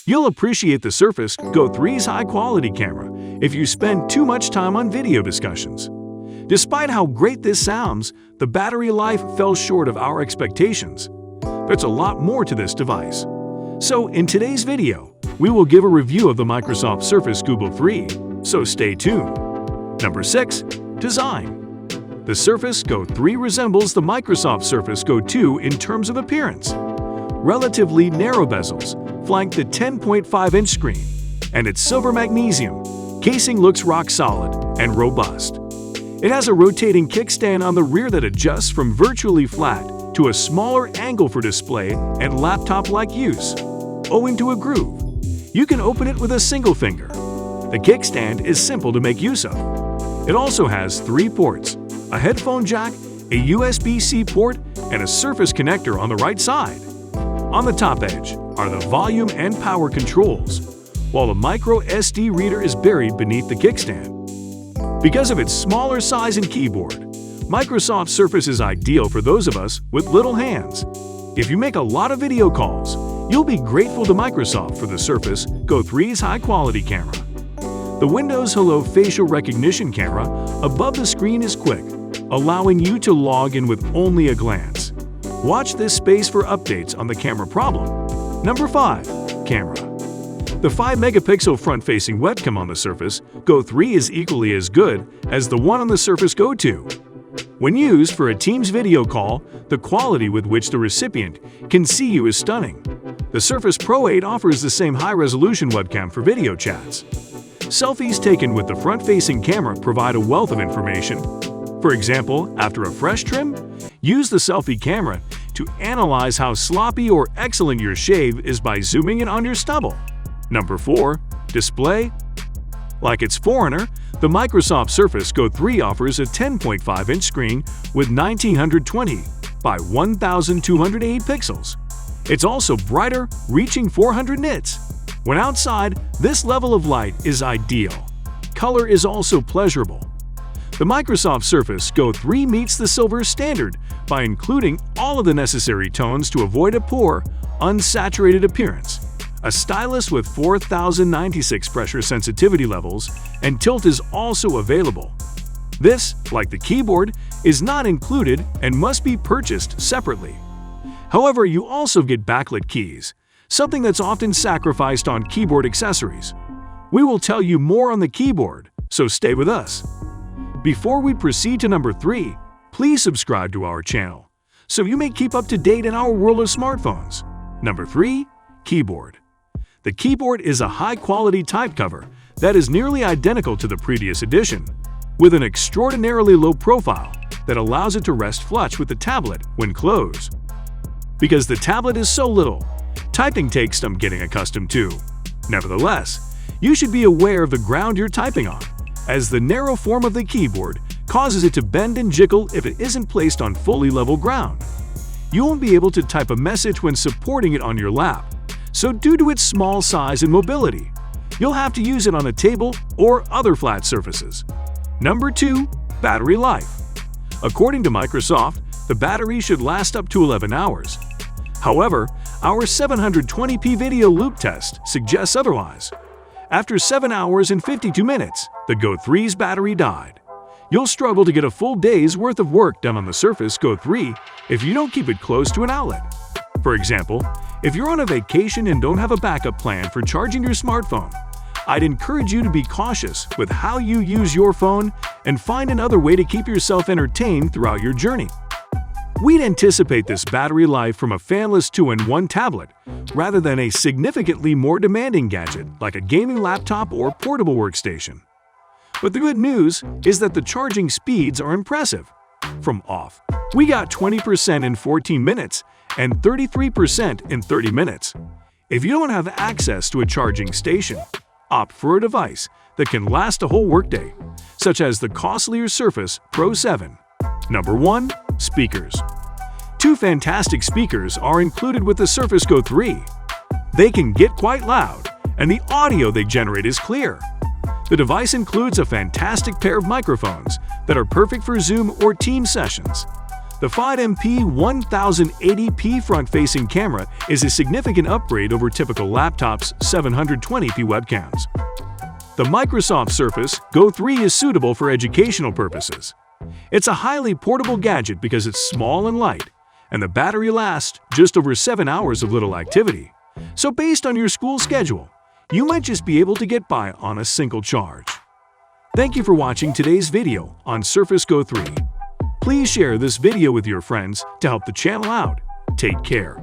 You'll appreciate the Surface Go 3's high-quality camera if you spend too much time on video discussions. Despite how great this sounds, the battery life fell short of our expectations. There's a lot more to this device. So in today's video, we will give a review of the Microsoft Surface Go 3, so stay tuned. Number 6. Design. The Surface Go 3 resembles the Microsoft Surface Go 2 in terms of appearance. Relatively narrow bezels flank the 10.5-inch screen, and its silver magnesium casing looks rock solid and robust. It has a rotating kickstand on the rear that adjusts from virtually flat to a smaller angle for display and laptop-like use. Owing to a groove, you can open it with a single finger. The kickstand is simple to make use of. It also has 3 ports, a headphone jack, a USB-C port, and a Surface connector on the right side. On the top edge are the volume and power controls, while a micro SD reader is buried beneath the kickstand. Because of its smaller size and keyboard, Microsoft Surface is ideal for those of us with little hands. If you make a lot of video calls, you'll be grateful to Microsoft for the Surface Go 3's high-quality camera. The Windows Hello facial recognition camera above the screen is quick, allowing you to log in with only a glance. Watch this space for updates on the camera problem. Number 5. Camera. The 5-megapixel front-facing webcam on the Surface Go 3 is equally as good as the one on the Surface Go 2. When used for a Teams video call, the quality with which the recipient can see you is stunning. The Surface Pro 8 offers the same high-resolution webcam for video chats. Selfies taken with the front-facing camera provide a wealth of information. For example, after a fresh trim, use the selfie camera to analyze how sloppy or excellent your shave is by zooming in on your stubble. Number 4. Display. Like its forerunner, the Microsoft Surface Go 3 offers a 10.5-inch screen with 1920 by 1208 pixels. It's also brighter, reaching 400 nits. When outside, this level of light is ideal. Color is also pleasurable. The Microsoft Surface Go 3 meets the silver standard by including all of the necessary tones to avoid a poor, unsaturated appearance. A stylus with 4096 pressure sensitivity levels and tilt is also available. This, like the keyboard, is not included and must be purchased separately. However, you also get backlit keys, something that's often sacrificed on keyboard accessories. We will tell you more on the keyboard, so stay with us. Before we proceed to number 3, please subscribe to our channel so you may keep up to date in our world of smartphones. Number 3. Keyboard. The keyboard is a high-quality type cover that is nearly identical to the previous edition, with an extraordinarily low profile that allows it to rest flush with the tablet when closed. Because the tablet is so little, typing takes some getting accustomed to. Nevertheless, you should be aware of the ground you're typing on, as the narrow form of the keyboard causes it to bend and jiggle if it isn't placed on fully level ground. You won't be able to type a message when supporting it on your lap, so due to its small size and mobility, you'll have to use it on a table or other flat surfaces. Number 2. Battery life. According to Microsoft, the battery should last up to 11 hours. However, our 720p video loop test suggests otherwise. After 7 hours and 52 minutes, the Go 3's battery died. You'll struggle to get a full day's worth of work done on the Surface Go 3 if you don't keep it close to an outlet. For example, if you're on a vacation and don't have a backup plan for charging your smartphone, I'd encourage you to be cautious with how you use your phone and find another way to keep yourself entertained throughout your journey. We'd anticipate this battery life from a fanless 2-in-1 tablet rather than a significantly more demanding gadget like a gaming laptop or portable workstation. But the good news is that the charging speeds are impressive. From off, we got 20% in 14 minutes and 33% in 30 minutes. If you don't have access to a charging station, opt for a device that can last a whole workday, such as the costlier Surface Pro 7. Number 1. Speakers. 2 fantastic speakers are included with the Surface Go 3. They can get quite loud, and the audio they generate is clear. The device includes a fantastic pair of microphones that are perfect for Zoom or Teams sessions. The FideMP 1080p front-facing camera is a significant upgrade over typical laptops' 720p webcams. The Microsoft Surface Go 3 is suitable for educational purposes. It's a highly portable gadget because it's small and light, and the battery lasts just over 7 hours of little activity. So based on your school schedule, you might just be able to get by on a single charge. Thank you for watching today's video on Surface Go 3. Please share this video with your friends to help the channel out. Take care.